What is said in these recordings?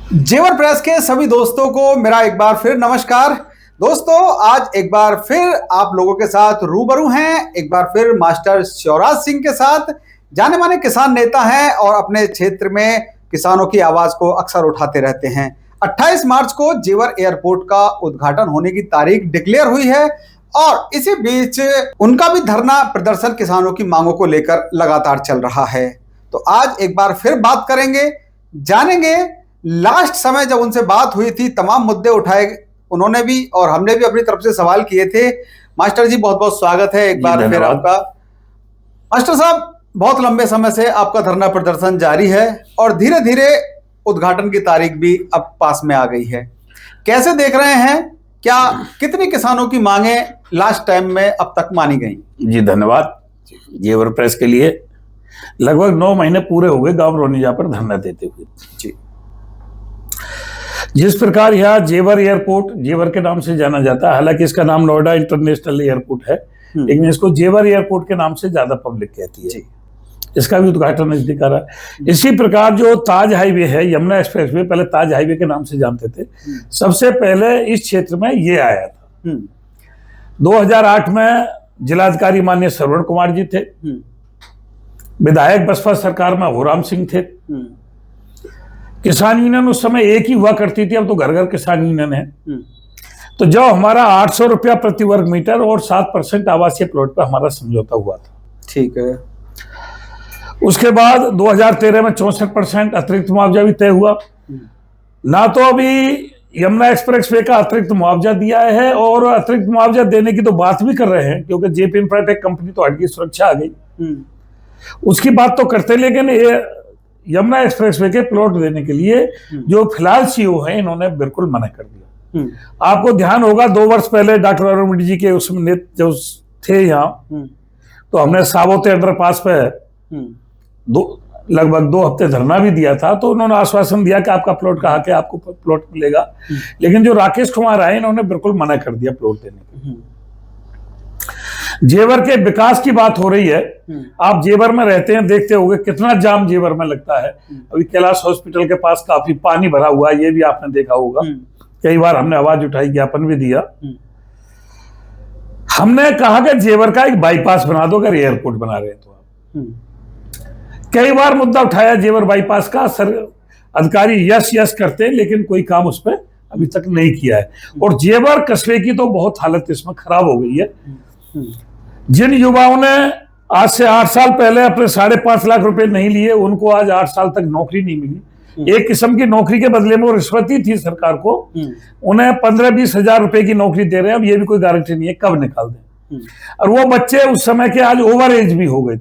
जेवर प्रेस के सभी दोस्तों को मेरा एक बार फिर नमस्कार। दोस्तों, आज एक बार फिर आप लोगों के साथ रूबरू हैं, एक बार फिर मास्टर शिवराज सिंह के साथ। जाने माने किसान नेता हैं और अपने क्षेत्र में किसानों की आवाज को अक्सर उठाते रहते हैं। 28 मार्च को जेवर एयरपोर्ट का उद्घाटन होने की तारीख डिक्लेयर हुई है और इसी बीच उनका भी धरना प्रदर्शन किसानों की मांगों को लेकर लगातार चल रहा है। तो आज एक बार फिर बात करेंगे, जानेंगे लास्ट समय जब उनसे बात हुई थी, तमाम मुद्दे उठाए उन्होंने भी और हमने भी अपनी तरफ से सवाल किए थे। मास्टर जी, बहुत बहुत स्वागत है एक बार फिर आपका। मास्टर साहब, बहुत लंबे समय से आपका धरना प्रदर्शन जारी है और धीरे धीरे उद्घाटन की तारीख भी अब पास में आ गई है। कैसे देख रहे हैं, क्या कितनी किसानों की मांगे लास्ट टाइम में अब तक मानी गई? जी धन्यवाद जेवर प्रेस के लिए। लगभग 9 महीने पूरे हो गए गांव रोनिजा पर धरना देते हुए। जी, जिस प्रकार यहाँ जेवर एयरपोर्ट जेवर के नाम से जाना जाता है, हालांकि इसका नाम नोएडा इंटरनेशनल एयरपोर्ट है, लेकिन इसको जेवर एयरपोर्ट के नाम से ज्यादा पब्लिक कहती है। इसका भी उद्घाटन नजदीक आ रहा है। इसी प्रकार जो ताज हाईवे है, यमुना एक्सप्रेसवे, पहले ताज हाईवे के नाम से जानते थे, सबसे पहले इस क्षेत्र में ये आया था। 2008 में जिलाधिकारी माननीय श्रवण कुमार जी थे, विधायक बसपा सरकार में होराम सिंह थे। किसान यूनियन उस समय एक ही हुआ करती थी, अब तो घर घर किसान यूनियन है। तो जब हमारा 800 रुपया प्रति वर्ग मीटर और 7% आवासीय प्लॉट पर हमारा समझौता हुआ था। ठीक है। उसके बाद 2013 में 64% अतिरिक्त मुआवजा भी तय हुआ। ना तो अभी यमुना एक्सप्रेसवे का अतिरिक्त मुआवजा दिया है और अतिरिक्त मुआवजा देने की तो बात भी कर रहे हैं, क्योंकि जेपी इंफ्राटेक कंपनी तो हट गई, सुरक्षा आ गई, उसकी बात तो करते। लेकिन ये यमुना एक्सप्रेसवे के प्लॉट देने के लिए जो फिलहाल सीईओ हैं, इन्होंने बिल्कुल मना कर दिया। आपको ध्यान होगा 2 वर्ष पहले डॉक्टर अरुण जी के उसमें जो थे यहाँ, तो हमने साबोते अंडरपास पे लगभग 2 हफ्ते धरना भी दिया था। तो उन्होंने आश्वासन दिया कि आपका प्लॉट कहाँ के, आपको प्लॉट मिलेगा। लेकिन जो राकेश कुमार आए, इन्होंने बिल्कुल मना कर दिया प्लॉट देने के। जेवर के विकास की बात हो रही है। आप जेवर में रहते हैं, देखते होंगे कितना जाम जेवर में लगता है। अभी कैलाश हॉस्पिटल के पास काफी पानी भरा हुआ है, ये भी आपने देखा होगा। कई बार हमने आवाज उठाई, ज्ञापन भी दिया। हमने कहा कि जेवर का एक बाईपास बना दो, अगर एयरपोर्ट बना रहे हैं तो आप। कई बार मुद्दा उठाया जेवर बाईपास का, सर अधिकारी यस यस करते हैं, लेकिन कोई काम उस पर अभी तक नहीं किया है। और जेवर कस्बे की तो बहुत हालत इसमें खराब हो गई है। जिन युवाओं ने आज से 8 साल पहले अपने 5.5 लाख रुपए नहीं लिए, उनको आज 8 साल तक नौकरी नहीं मिली। एक किस्म की नौकरी के बदले में वो रिश्वत ही थी सरकार को। उन्हें 15-20 हजार रुपए की नौकरी दे रहे हैं। अब ये भी कोई गारंटी नहीं है कब निकाल दें। और वो बच्चे उस समय के आज ओवर एज भी हो गए।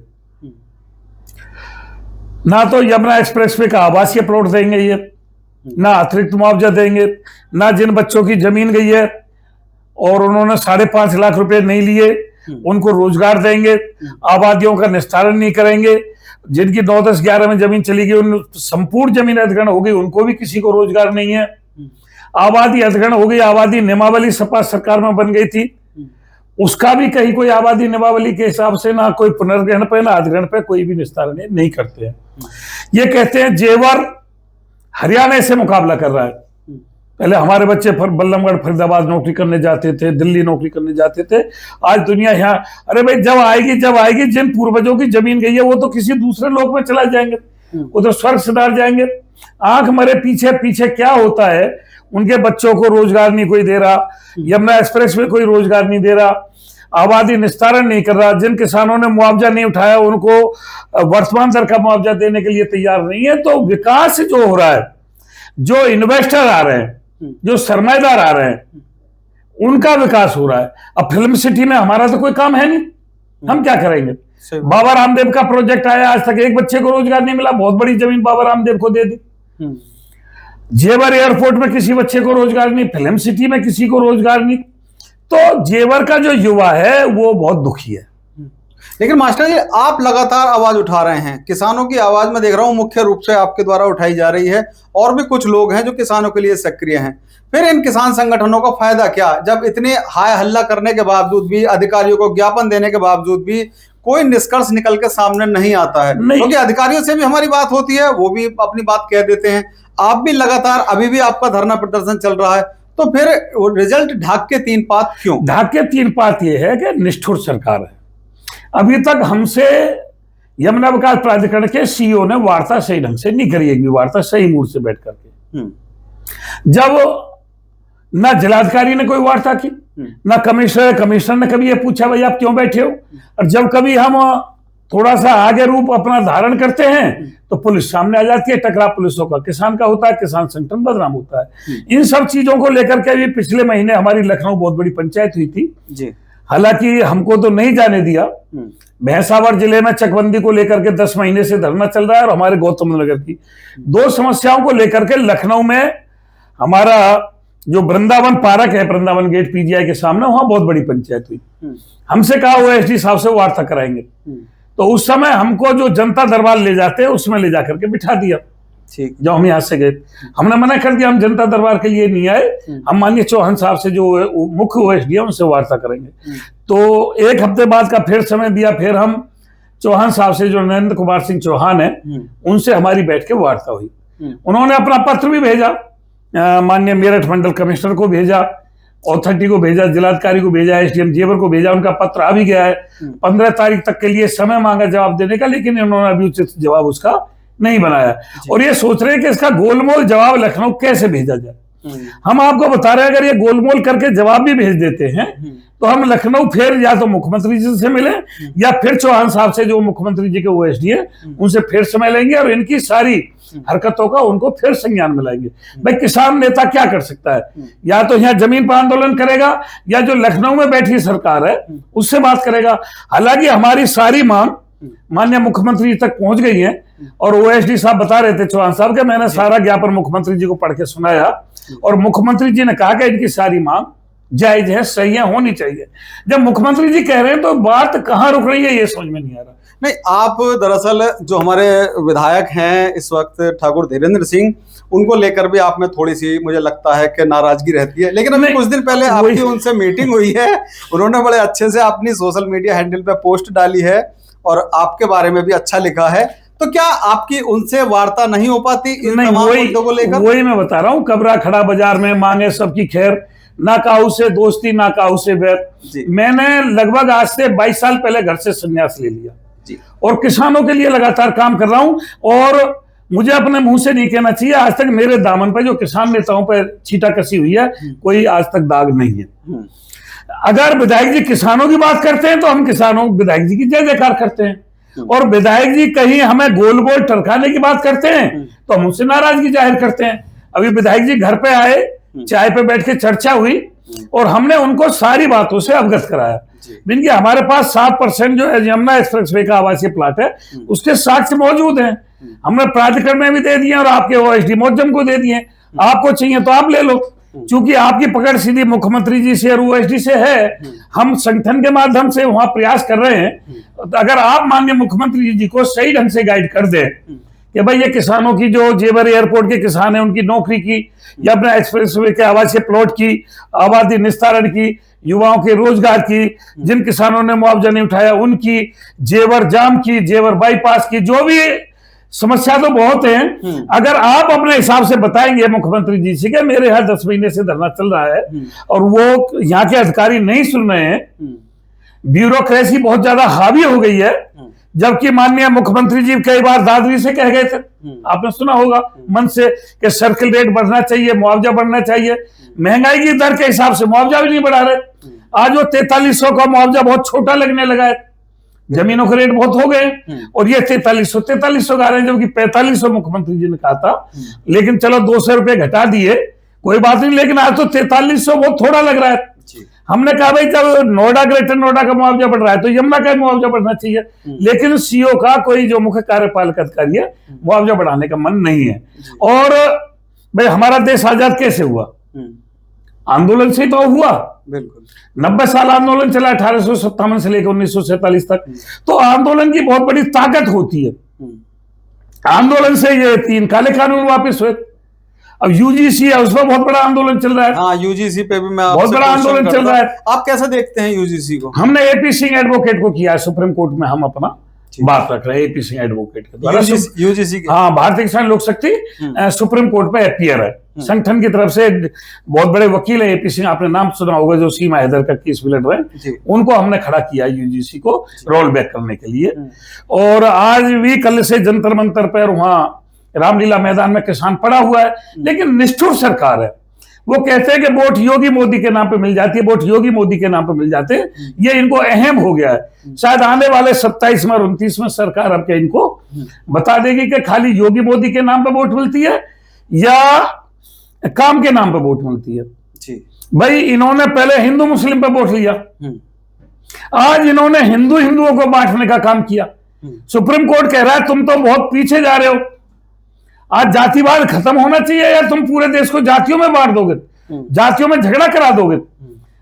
ना तो यमुना एक्सप्रेसवे का आवासीय प्लॉट देंगे ये, ना अतिरिक्त मुआवजा देंगे, ना जिन बच्चों की जमीन गई है और उन्होंने 5.5 लाख रुपए नहीं लिए, उनको रोजगार देंगे। आबादियों का निस्तारण नहीं करेंगे। जिनकी 9, 10, 11 में जमीन चली गई, उन संपूर्ण जमीन अधिग्रहण हो गई, उनको भी किसी को रोजगार नहीं है। आबादी अधिग्रहण हो गई, आबादी नियमावली सपा सरकार में बन गई थी, उसका भी कहीं कोई आबादी नियमावली के हिसाब से ना कोई पुनर्ग्रहण पे ना अधिग्रहण पे कोई भी निस्तारण नहीं करते हैं। ये कहते हैं जेवर हरियाणा से मुकाबला कर रहा है। पहले हमारे बच्चे बल्लभगढ़ फरीदाबाद नौकरी करने जाते थे, दिल्ली नौकरी करने जाते थे। आज दुनिया यहाँ, अरे भाई जब आएगी जिन पूर्वजों की जमीन गई है वो तो किसी दूसरे लोक में चला जाएंगे, उधर स्वर्ग सिधार जाएंगे। आंख मरे पीछे पीछे क्या होता है। उनके बच्चों को रोजगार नहीं कोई दे रहा, यमुना एक्सप्रेस में कोई रोजगार नहीं दे रहा, आबादी निस्तारण नहीं कर रहा। जिन किसानों ने मुआवजा नहीं उठाया, उनको वर्तमान दर का मुआवजा देने के लिए तैयार नहीं है। तो विकास जो हो रहा है, जो इन्वेस्टर आ रहे हैं, जो सरमाएदार आ रहे हैं, उनका विकास हो रहा है। अब फिल्म सिटी में हमारा तो कोई काम है नहीं, हम क्या करेंगे। बाबा रामदेव का प्रोजेक्ट आया, आज तक एक बच्चे को रोजगार नहीं मिला, बहुत बड़ी जमीन बाबा रामदेव को दे दी। जेवर एयरपोर्ट में किसी बच्चे को रोजगार नहीं, फिल्म सिटी में किसी को रोजगार नहीं। तो जेवर का जो युवा है वो बहुत दुखी है। लेकिन मास्टर जी, आप लगातार आवाज उठा रहे हैं, किसानों की आवाज मैं देख रहा हूं मुख्य रूप से आपके द्वारा उठाई जा रही है, और भी कुछ लोग हैं जो किसानों के लिए सक्रिय हैं। फिर इन किसान संगठनों का फायदा क्या, जब इतने हाय हल्ला करने के बावजूद भी, अधिकारियों को ज्ञापन देने के बावजूद भी कोई निष्कर्ष निकल के सामने नहीं आता है? क्योंकि अधिकारियों से भी हमारी बात होती है, वो भी अपनी बात कह देते हैं। आप भी लगातार, अभी भी आपका धरना प्रदर्शन चल रहा है, तो फिर रिजल्ट ढाक के तीन पात क्यों? ढाक के तीन पात ये है कि निष्ठुर सरकार है। अभी तक हमसे यमुना विकास प्राधिकरण के सीईओ ने वार्ता सही ढंग से नहीं करी, एक भी वार्ता सही मूड से बैठ करके। जब ना जिलाधिकारी ने कोई वार्ता की, ना कमिश्नर ने कभी ये पूछा भाई आप क्यों बैठे हो, और जब कभी हम थोड़ा सा आगे रूप अपना धारण करते हैं तो पुलिस सामने आ जाती है, टकराव पुलिसों का किसान का होता है, किसान संगठन बदनाम होता है। इन सब चीजों को लेकर के भी पिछले महीने हमारी लखनऊ बहुत बड़ी पंचायत हुई थी जी। हालांकि हमको तो नहीं जाने दिया। भैंसावर जिले में चकबंदी को लेकर के 10 महीने से धरना चल रहा है, और हमारे गौतम नगर की 2 समस्याओं को लेकर के लखनऊ में हमारा जो वृंदावन पार्क है, वृंदावन गेट पीजीआई के सामने, वहां बहुत बड़ी पंचायत हुई। हमसे कहा ओएसडी साहब से वार्ता कराएंगे, तो उस समय हमको जो जनता दरबार ले जाते हैं उसमें ले जाकर के बिठा दिया। ठीक, जब हम यहाँ से गए हमने मना कर दिया, हम जनता दरबार के लिए नहीं आए, हम माननीय चौहान साहब से जो मुख्य ओएसडी है उनसे वार्ता करेंगे। तो 1 हफ्ते बाद का फिर समय दिया, फिर हम चौहान साहब से जो नरेंद्र कुमार सिंह चौहान है उनसे हमारी बैठ के वार्ता हुई। उन्होंने अपना पत्र भी भेजा, माननीय मेरठ मंडल कमिश्नर को भेजा, अथॉरिटी को भेजा, जिलाधिकारी को भेजा, एसडीएम जेवर को भेजा, उनका पत्र आ भी गया है। 15 तारीख तक के लिए समय मांगा जवाब देने का, लेकिन उन्होंने अभी उचित जवाब उसका नहीं बनाया, और ये सोच रहे हैं कि इसका गोलमोल जवाब लखनऊ कैसे भेजा जाए। हम आपको बता रहे हैं अगर ये गोलमोल करके जवाब भी भेज देते हैं तो हम लखनऊ फिर या तो मुख्यमंत्री जी से मिले या फिर चौहान साहब से जो मुख्यमंत्री जी के ओएसडी है उनसे फिर समय लेंगे, और इनकी सारी हरकतों का उनको फिर संज्ञान में लाएंगे। भाई किसान नेता क्या कर सकता है, या तो यहाँ जमीन पर आंदोलन करेगा या जो लखनऊ में बैठी सरकार है उससे बात करेगा। हालांकि हमारी सारी मांग माननीय मुख्यमंत्री जी तक पहुंच गई है, और ओएसडी साहब बता रहे थे चौहान साहब के, मैंने सारा ज्ञापन मुख्यमंत्री जी को पढ़ के सुनाया, और मुख्यमंत्री जी ने कहा कि इनकी सारी मांग जायज है, सही है, होनी चाहिए। जब मुख्यमंत्री जी कह रहे हैं तो बात कहाँ रुक रही है ये समझ में नहीं आ रहा। नहीं, आप दरअसल जो हमारे विधायक हैं इस वक्त ठाकुर धीरेन्द्र सिंह, उनको लेकर भी आप में थोड़ी सी मुझे लगता है कि नाराजगी रहती है, लेकिन अभी कुछ दिन पहले आपकी उनसे मीटिंग हुई है, उन्होंने बड़े अच्छे से अपनी सोशल मीडिया हैंडल पे पोस्ट डाली है और आपके बारे में भी अच्छा लिखा है, तो क्या आपकी उनसे वार्ता नहीं हो पाती इन तमाम मुद्दों को लेकर? वही मैं बता रहा हूँ, कबरा खड़ा बाजार में मांगे सबकी खैर, ना काहू से दोस्ती ना काहू से बैर। मैंने लगभग आज से 22 साल पहले घर से संन्यास ले लिया जी, और किसानों के लिए लगातार काम कर रहा हूं, और मुझे अपने मुंह से नहीं कहना चाहिए, आज तक मेरे दामन पर जो किसान नेताओं पर छींटा कसी हुई है कोई आज तक दाग नहीं है। अगर विधायक जी किसानों की बात करते हैं तो हम किसानों विधायक जी की जय जयकार करते हैं, और विधायक जी कहीं हमें गोल गोल टरकाने की बात करते हैं तो हम उनसे नाराजगी जाहिर करते हैं। अभी विधायक जी घर पे आए, चाय पे बैठ के चर्चा हुई और हमने उनको सारी बातों से अवगत कराया। जिनकी हमारे पास 7% जो यमुना एक्सप्रेसवे का आवासीय प्लाट है उसके साक्ष्य मौजूद हैं, हमने प्राधिकरण में भी दे दिए और आपके ओएसडी मोजम को दे दिए। आपको चाहिए तो आप ले लो, चूंकि आपकी पकड़ सीधी मुख्यमंत्री जी से और ओएसडी से है, हम संगठन के माध्यम से वहां प्रयास कर रहे हैं। अगर आप माननीय मुख्यमंत्री जी को सही ढंग से गाइड कर दें कि भाई ये किसानों की जो जेवर एयरपोर्ट के किसान हैं उनकी नौकरी की, या अपना एक्सप्रेसवे के आवासीय प्लॉट की, आबादी निस्तारण की, युवाओं के रोजगार की, जिन किसानों ने मुआवजा नहीं उठाया उनकी, जेवर जाम की, जेवर बाईपास की, जो भी समस्या तो बहुत है। अगर आप अपने हिसाब से बताएंगे मुख्यमंत्री जी से कि मेरे यहाँ 10 महीने से धरना चल रहा है और वो यहाँ के अधिकारी नहीं सुन रहे हैं, ब्यूरोक्रेसी बहुत ज्यादा हावी हो गई है, जबकि माननीय मुख्यमंत्री जी कई बार दादरी से कह गए थे, आपने सुना होगा मन से, कि सर्किल रेट बढ़ना चाहिए, मुआवजा बढ़ना चाहिए। महंगाई की दर के हिसाब से मुआवजा भी नहीं बढ़ा रहे। आज वो 4300 का मुआवजा बहुत छोटा लगने लगा है, जमीनों के रेट बहुत हो गए और ये 4300 का रहे हैं, जबकि 4500 मुख्यमंत्री जी ने कहा था। लेकिन चलो 200 रुपए घटा दिए, कोई बात नहीं, लेकिन आज तो 4300 बहुत थोड़ा लग रहा है। हमने कहा भाई जब नोएडा ग्रेटर नोएडा का मुआवजा बढ़ रहा है तो यमुना का मुआवजा बढ़ना चाहिए, लेकिन सीओ का कोई जो मुख्य कार्यपालक अधिकारी है मुआवजा बढ़ाने का मन नहीं है। और भाई हमारा देश आजाद कैसे हुआ? आंदोलन से तो हुआ। बिल्कुल 90 साल आंदोलन चला, 1857 से लेकर 1947 तक। तो आंदोलन की बहुत बड़ी ताकत होती है। आंदोलन से ये 3 काले कानून वापस हुए। अब यूजीसी है, उसमें बहुत बड़ा आंदोलन चल रहा है। हाँ, यूजीसी पे भी मैं बहुत बड़ा आंदोलन चल रहा है। आप कैसे देखते हैं यूजीसी को? हमने एपी सिंह एडवोकेट को किया है सुप्रीम कोर्ट में, हम अपना बात रख रहे हैं एपी सिंह एडवोकेट के द्वारा। यूजीसी के, हाँ, भारतीय किसान लोक शक्ति सुप्रीम कोर्ट पे अपीयर है, संगठन की तरफ से बहुत बड़े वकील है एपी सिंह, आपने नाम सुना होगा, जो सीमा हैदर का केस भी लड़ रहे हैं, उनको हमने खड़ा किया यूजीसी को रोल बैक करने के लिए। और आज भी कल से जंतर मंतर पर वहां रामलीला मैदान में किसान पड़ा हुआ है, लेकिन निष्ठुर सरकार है। वो कहते हैं कि वोट योगी मोदी के नाम पे मिल जाती है, वोट योगी मोदी के नाम पे मिल जाते हैं, ये इनको अहम हो गया है। शायद आने वाले 27 में और 29 में सरकार अब क्या इनको बता देगी कि खाली योगी मोदी के नाम पे वोट मिलती है या काम के नाम पे वोट मिलती है। भाई इन्होंने पहले हिंदू मुस्लिम पे वोट लिया, आज इन्होंने हिंदुओं को बांटने का काम किया। सुप्रीम कोर्ट कह रहा है तुम तो बहुत पीछे जा रहे हो, आज जातिवाद खत्म होना चाहिए या तुम पूरे देश को जातियों में बांट दोगे, जातियों में झगड़ा करा दोगे।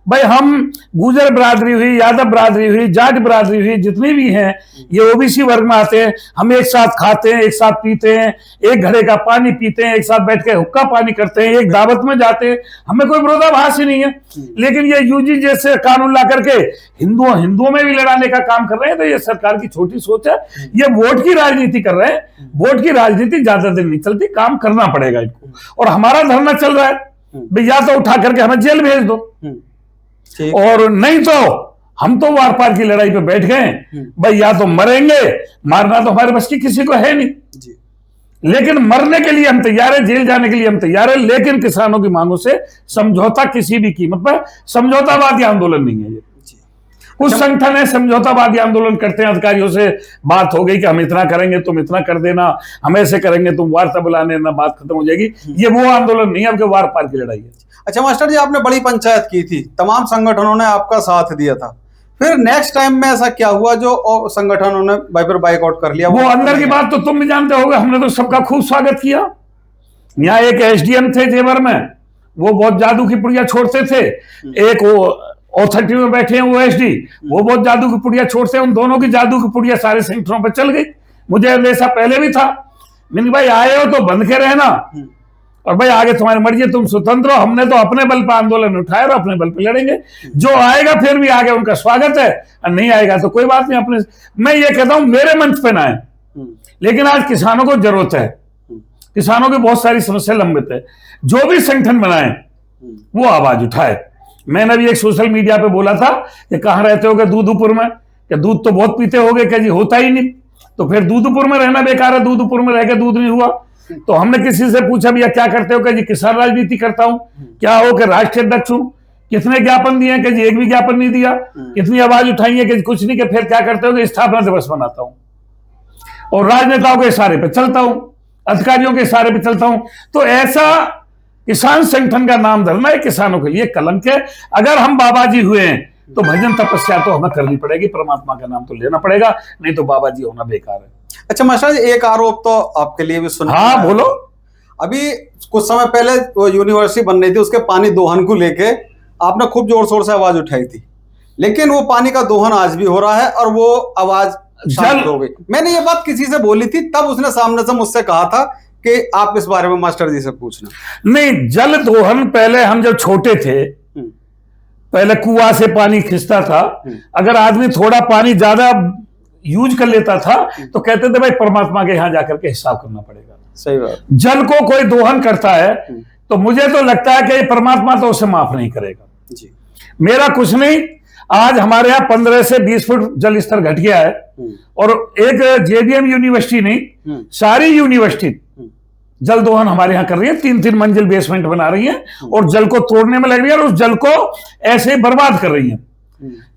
भाई हम गुजर बिरादरी हुई, यादव बिरादरी हुई, जाट बिरादरी हुई, जितनी भी हैं ये ओबीसी वर्ग में आते हैं, हम एक साथ खाते हैं, एक साथ पीते हैं, एक घड़े का पानी पीते हैं, एक साथ बैठ के हुक्का पानी करते हैं, एक दावत में जाते हैं, हमें कोई विरोधाभास ही नहीं है। लेकिन ये यूजी जैसे कानून ला करके हिंदुओं में भी लड़ाने का काम कर रहे हैं, तो ये सरकार की छोटी सोच है, ये वोट की राजनीति कर रहे हैं। वोट की राजनीति ज्यादा दिन नहीं चलती, काम करना पड़ेगा इनको। और हमारा धरना चल रहा है, भाई या तो उठा करके हमें जेल भेज दो, और नहीं तो हम तो वार पार की लड़ाई पे बैठ गए। भाई या तो मरेंगे, मारना तो हमारे बस की किसी को है नहीं, लेकिन मरने के लिए हम तैयार है, जेल जाने के लिए हम तैयार है, लेकिन किसानों की मांगों से समझौता किसी भी कीमत पर, समझौतावादी आंदोलन नहीं है ये। कुछ संगठन है समझौतावादी आंदोलन करते हैं, अधिकारियों से बात हो गई कि हम इतना करेंगे तुम इतना कर देना, हम ऐसे करेंगे तुम वार्ता बुला लेना, बात खत्म हो जाएगी। ये वो आंदोलन नहीं है, अब वार पार की लड़ाई है। अच्छा मास्टर जी, आपने बड़ी पंचायत की थी, तमाम संगठनों ने आपका साथ दिया था, फिर नेक्स्ट टाइम में ऐसा क्या हुआ जो संगठनों ने बाइकआउट कर लिया? वो अंदर की बात तो तुम भी जानते होगे, हमने तो सबका खूब स्वागत किया। यहाँ एक एसडीएम थे जेवर में, वो बहुत जादू की पुड़िया छोड़ते थे, एक वो ऑथोरिटी में बैठे हैं वो एसडी, वो बहुत जादू की पुड़िया छोड़ते हैं। उन दोनों की जादू की पुड़िया सारे संगठनों पर चल गई। मुझे ऐसा पहले भी था, मैंने भाई आए हो तो बंद के रहना, और भाई आगे तुम्हारी मर्जी, तुम स्वतंत्र हो, हमने तो अपने बल पर आंदोलन उठाया और अपने बल पर लड़ेंगे। जो आएगा फिर भी आगे उनका स्वागत है, और नहीं आएगा तो कोई बात नहीं। अपने मैं ये कहता हूं मेरे मंच पे ना आए, लेकिन आज किसानों को जरूरत है, किसानों की बहुत सारी समस्या लंबित है, जो भी संगठन बनाए वो आवाज उठाए। मैंने अभी एक सोशल मीडिया पे बोला था कि कहां रहते हो, दूधपुर में, क्या दूध तो बहुत पीते होगे, क्या जी होता ही नहीं, तो फिर दूधपुर में रहना बेकार है, दूधपुर में रह के दूध नहीं हुआ। तो हमने किसी से पूछा भैया क्या करते हो, क्या जी किसान राजनीति करता हूं। क्या हो कि राष्ट्रीय अध्यक्ष हूं। कितने ज्ञापन दिए, कि जी एक भी ज्ञापन नहीं दिया। कितनी आवाज उठाई है, कि कुछ नहीं, कि फिर क्या करते हो, कि स्थापना दिवस मनाता हूं और राजनेताओं के इशारे पे चलता हूं, अधिकारियों के इशारे पे चलता हूं। तो ऐसा किसान संगठन का नाम धरना है किसानों के लिए कलंक है। अगर हम बाबाजी हुए हैं तो भजन तपस्या तो हमें करनी पड़ेगी, परमात्मा का नाम तो लेना पड़ेगा, नहीं तो बाबाजी होना बेकार है। अच्छा मास्टर जी, एक आरोप तो आपके लिए भी सुना। हाँ बोलो। अभी कुछ समय पहले वो यूनिवर्सिटी बन रही थी, उसके पानी दोहन को लेके आपने खूब जोर शोर से आवाज उठाई थी, लेकिन वो पानी का दोहन आज भी हो रहा है और वो आवाज शांत हो गई। मैंने ये बात किसी से बोली थी, तब उसने सामने से मुझसे कहा था कि आप इस बारे में मास्टर जी से पूछना। नहीं, जल दोहन पहले हम जब छोटे थे, पहले कुआं से पानी खिंचता था, अगर आदमी थोड़ा पानी ज्यादा यूज कर लेता था तो कहते थे भाई परमात्मा के यहां जाकर के हिसाब करना पड़ेगा। सही बात। जल को कोई दोहन करता है तो मुझे तो लगता है कि परमात्मा तो उसे माफ नहीं करेगा जी। मेरा कुछ नहीं, आज हमारे यहाँ 15 से 20 फुट जल स्तर घट गया है, और एक जेडीएम यूनिवर्सिटी नहीं, सारी यूनिवर्सिटी जल दोहन हमारे यहाँ कर रही है, 3-3 मंजिल बेसमेंट बना रही है और जल को तोड़ने में लग रही है और उस जल को ऐसे बर्बाद कर रही है।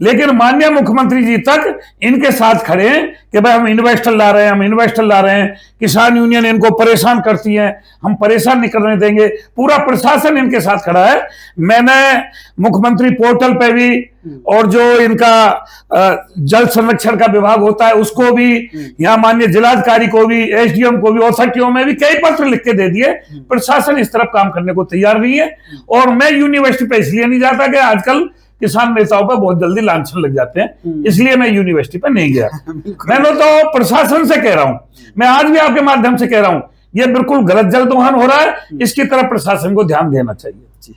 लेकिन माननीय मुख्यमंत्री जी तक इनके साथ खड़े हैं कि भाई हम इन्वेस्टर ला रहे हैं, हम इन्वेस्टर ला रहे हैं, किसान यूनियन इनको परेशान करती है, हम परेशान नहीं करने देंगे, पूरा प्रशासन इनके साथ खड़ा है। मैंने मुख्यमंत्री पोर्टल पे भी और जो इनका जल संरक्षण का विभाग होता है उसको भी, यहाँ माननीय जिलाधिकारी को भी, एसडीएम को भी, अथॉरिटियों में भी कई पत्र लिख के दे दिए। प्रशासन इस तरफ काम करने को तैयार नहीं है। और मैं यूनिवर्सिटी पे इसलिए नहीं जाता कि आजकल किसान नेताओं पर बहुत जल्दी लांछन लग जाते हैं, इसलिए मैं यूनिवर्सिटी पर नहीं गया। मैंने तो प्रशासन से कह रहा हूं, मैं आज भी आपके माध्यम से कह रहा हूं, यह बिल्कुल गलत जल दोहन हो रहा है, इसकी तरफ प्रशासन को ध्यान देना चाहिए जी।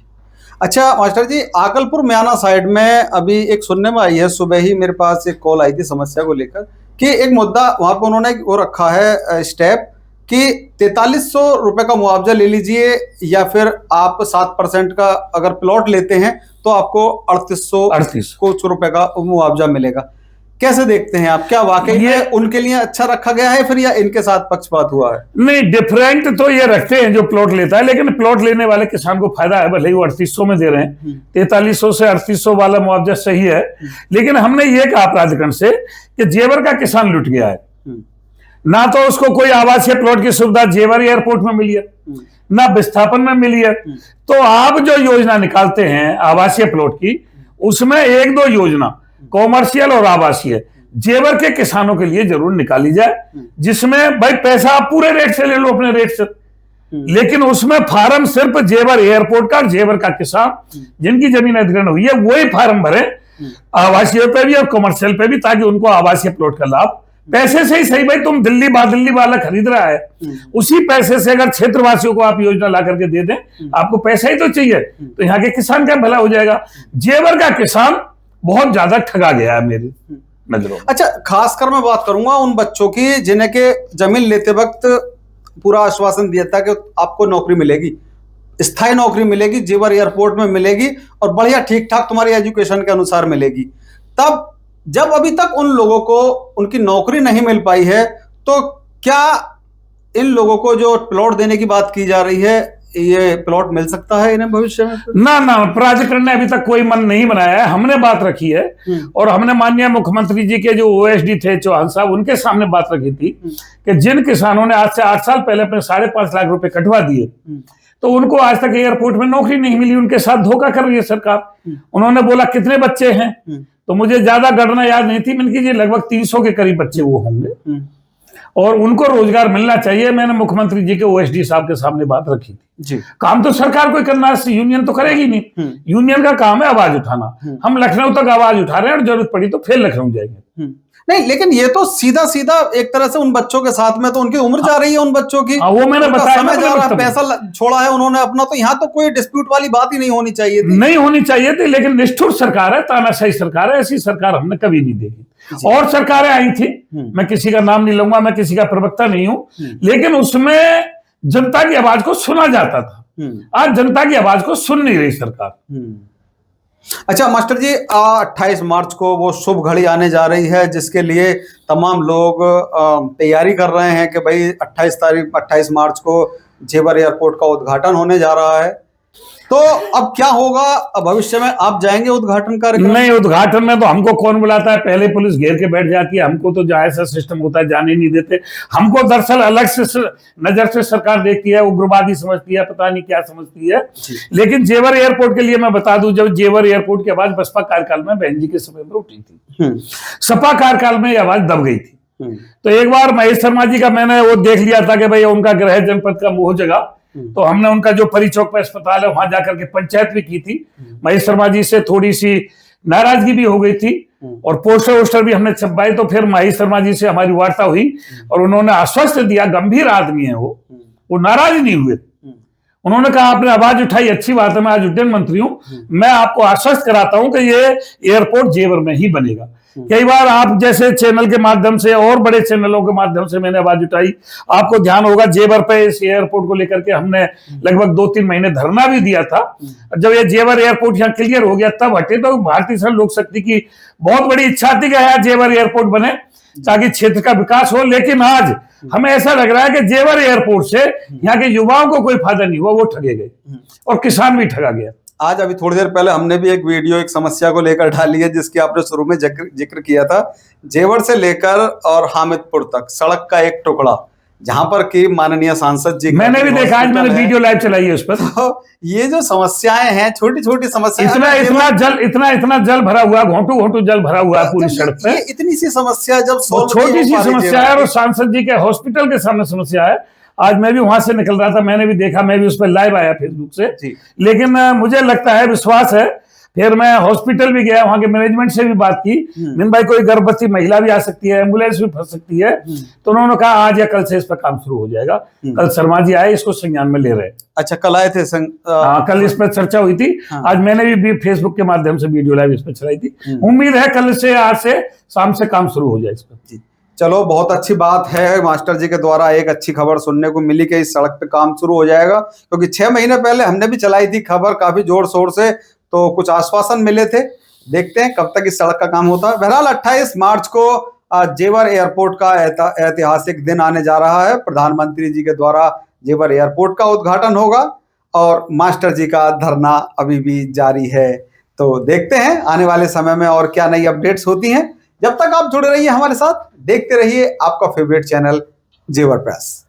अच्छा मास्टर जी, आकलपुर म्याना साइड में अभी एक सुनने में आई है, सुबह ही मेरे पास एक कॉल आई थी समस्या को लेकर कि एक मुद्दा वहां पर उन्होंने वो रखा है स्टेप कि 4300 रुपए का मुआवजा ले लीजिए, या फिर आप 7% का अगर प्लॉट लेते हैं तो आपको 3800 कुछ रुपए का मुआवजा मिलेगा। कैसे देखते हैं आप, क्या वाकई में उनके लिए अच्छा रखा गया है फिर, या इनके साथ पक्षपात हुआ है? नहीं, डिफरेंट तो ये रखते हैं जो प्लॉट लेता है, लेकिन प्लॉट लेने वाले किसान को फायदा है, भले ही वो 3800 में दे रहे हैं। 4300 से 3800 वाला मुआवजा सही है, लेकिन हमने ये कहा प्राधिकरण से कि जेवर का किसान लुट गया है। ना तो उसको कोई आवासीय प्लॉट की सुविधा जेवर एयरपोर्ट में मिली है, ना विस्थापन में मिली है। तो आप जो योजना निकालते हैं आवासीय प्लॉट की, उसमें एक दो योजना कॉमर्शियल और आवासीय जेवर के किसानों के लिए जरूर निकाली जाए, जिसमें भाई पैसा आप पूरे रेट से ले लो, अपने रेट से, लेकिन उसमें फार्म सिर्फ जेवर एयरपोर्ट का, जेवर का किसान जिनकी जमीन अधिग्रहण हुई है वही फार्म भरे, आवासीय पे भी और कॉमर्शियल पे भी, ताकि उनको आवासीय प्लॉट का लाभ पैसे से ही सही। भाई तुम दिल्ली वाला खरीद रहा है, उसी पैसे से अगर क्षेत्रवासियों को आप योजना ला करके दे दें, आपको पैसा ही तो चाहिए, तो यहाँ के किसान का भला हो जाएगा। जेवर का किसान बहुत ज्यादा ठगा गया है मेरी नजरों में। अच्छा, खासकर मैं बात करूंगा उन बच्चों की जिन्हें के जमीन लेते वक्त पूरा आश्वासन दिया था कि आपको नौकरी मिलेगी, स्थायी नौकरी मिलेगी, जेवर एयरपोर्ट में मिलेगी और बढ़िया ठीक ठाक तुम्हारी एजुकेशन के अनुसार मिलेगी। तब जब अभी तक उन लोगों को उनकी नौकरी नहीं मिल पाई है, तो क्या इन लोगों को जो प्लॉट देने की बात की जा रही है, ये प्लॉट मिल सकता है इन्हें भविष्य में? ना, प्राधिकरण ने अभी तक कोई मन नहीं बनाया है। हमने बात रखी है और हमने माननीय मुख्यमंत्री जी के जो ओएसडी थे चौहान साहब, उनके सामने बात रखी थी कि जिन किसानों ने आज से 8 साल पहले अपने 5.5 लाख रुपए कटवा दिए, तो उनको आज तक एयरपोर्ट में नौकरी नहीं मिली, उनके साथ धोखा कर रही है सरकार। उन्होंने बोला कितने बच्चे हैं, तो मुझे ज्यादा गणना याद नहीं थी, मैंने कहा लगभग 300 के करीब बच्चे वो होंगे और उनको रोजगार मिलना चाहिए। मैंने मुख्यमंत्री जी के ओएसडी साहब के सामने बात रखी थी जी। काम तो सरकार को करना है, यूनियन तो करेगी नहीं। यूनियन का काम है आवाज उठाना। हम लखनऊ तक आवाज उठा रहे हैं और जरूरत पड़ी तो फिर लखनऊ जाएंगे। नहीं, लेकिन ये तो सीधा सीधा एक तरह से उन बच्चों के साथ में तो उनकी उम्र जा रही है, उन बच्चों की वो मैंने बताया, समय जा रहा है, पैसा छोड़ा है उन्होंने अपना, तो यहाँ तो कोई डिस्प्यूट वाली बात ही नहीं होनी चाहिए थी। नहीं होनी चाहिए थी, लेकिन निष्ठुर सरकार है, तानाशाही सरकार है, ऐसी सरकार हमने कभी नहीं देखी। और सरकारें आई थी, मैं किसी का नाम नहीं लूंगा, मैं किसी का प्रवक्ता नहीं हूं, लेकिन उसमें जनता की आवाज को सुना जाता था। आज जनता की आवाज को सुन नहीं रही सरकार। अच्छा मास्टर जी, 28 मार्च को वो शुभ घड़ी आने जा रही है, जिसके लिए तमाम लोग तैयारी कर रहे हैं कि भाई 28 मार्च को जेवर एयरपोर्ट का उद्घाटन होने जा रहा है। तो अब क्या होगा, अब भविष्य में आप जाएंगे उद्घाटन कार्यक्रम? नहीं, उद्घाटन में तो हमको कौन बुलाता है, पहले पुलिस घेर के बैठ जाती है, हमको तो जहाँ ऐसा सिस्टम होता है जाने नहीं देते। हमको दरअसल अलग से नजर से सरकार देखती है, उग्रवादी समझती है, पता नहीं क्या समझती है। लेकिन जेवर एयरपोर्ट के लिए मैं बता दूं, जब जेवर एयरपोर्ट की आवाज बसपा कार्यकाल में बहन जी के समय में उठी थी, सपा कार्यकाल में आवाज दब गई थी। तो एक बार महेश शर्मा जी का मैंने वो देख लिया था कि भाई उनका गृह जनपद का मोह जगह, तो हमने उनका जो परी चौक पर अस्पताल है वहां जाकर के पंचायत भी की थी। महेश शर्मा जी से थोड़ी सी नाराजगी भी हो गई थी और पोस्टर वोस्टर भी हमने छपवाए। तो फिर महेश शर्मा जी से हमारी वार्ता हुई और उन्होंने आश्वस्त दिया, गंभीर आदमी है वो नाराज नहीं हुए। उन्होंने कहा आपने आवाज उठाई, अच्छी बात है, मैं आज उड्डयन मंत्री हूं, मैं आपको आश्वस्त कराता हूं कि ये एयरपोर्ट जेवर में ही बनेगा। कई बार आप जैसे चैनल के माध्यम से और बड़े चैनलों के माध्यम से मैंने आवाज उठाई, आपको ध्यान होगा जेवर पे इस एयरपोर्ट को लेकर के हमने लगभग 2-3 महीने धरना भी दिया था। जब ये जेवर एयरपोर्ट यहाँ क्लियर हो गया तब हटे। तो भारतीय जनता लोक शक्ति की बहुत बड़ी इच्छा थी कि यहाँ जेवर एयरपोर्ट बने ताकि क्षेत्र का विकास हो। लेकिन आज हमें ऐसा लग रहा है कि जेवर एयरपोर्ट से यहाँ के युवाओं को कोई फायदा नहीं हुआ, वो ठगे गए और किसान भी ठगा गया। आज अभी थोड़ी देर पहले हमने भी एक वीडियो एक समस्या को लेकर डाली है, जिसकी आपने शुरू में जिक्र किया था। जेवर से लेकर और हामिदपुर तक सड़क का एक टुकड़ा, जहां पर कि माननीय सांसद जी, मैंने भी देखा, आज मैंने वीडियो लाइव चलाई है उस पर। तो ये जो समस्याएं हैं, छोटी छोटी समस्याएं, इतना जल भरा हुआ, घोंटू जल भरा हुआ है पूरी सड़क पे। इतनी सी समस्या जब छोटी सी समस्या है और सांसद जी के हॉस्पिटल के सामने समस्या है। आज मैं भी वहां से निकल रहा था, मैंने भी देखा, मैं भी उस पर लाइव आया फेसबुक से। लेकिन मुझे लगता है, विश्वास है, फिर मैं हॉस्पिटल भी गया, वहां के मैनेजमेंट से भी बात की, मिन भाई कोई गर्भवती महिला भी आ सकती है, एम्बुलेंस भी फंस सकती है। तो उन्होंने कहा आज या कल से इस पर काम शुरू हो जाएगा। कल शर्मा जी आए, इसको संज्ञान में ले रहे। अच्छा, कल आए थे? हाँ, कल इस पर चर्चा हुई थी। आज मैंने भी फेसबुक के माध्यम से वीडियो लाइव इस पर चलाई थी। उम्मीद है कल से, आज से शाम से काम शुरू हो जाए इस पर। चलो, बहुत अच्छी बात है, मास्टर जी के द्वारा एक अच्छी खबर सुनने को मिली कि इस सड़क पे काम शुरू हो जाएगा, क्योंकि 6 महीने पहले हमने भी चलाई थी खबर काफी जोर शोर से, तो कुछ आश्वासन मिले थे। देखते हैं कब तक इस सड़क का काम होता है। बहरहाल 28 मार्च को जेवर एयरपोर्ट का ऐतिहासिक दिन आने जा रहा है। प्रधानमंत्री जी के द्वारा जेवर एयरपोर्ट का उद्घाटन होगा और मास्टर जी का धरना अभी भी जारी है। तो देखते हैं आने वाले समय में और क्या नई अपडेट्स होती हैं। जब तक आप जुड़े रहिए हमारे साथ, देखते रहिए आपका फेवरेट चैनल जेवर प्रेस।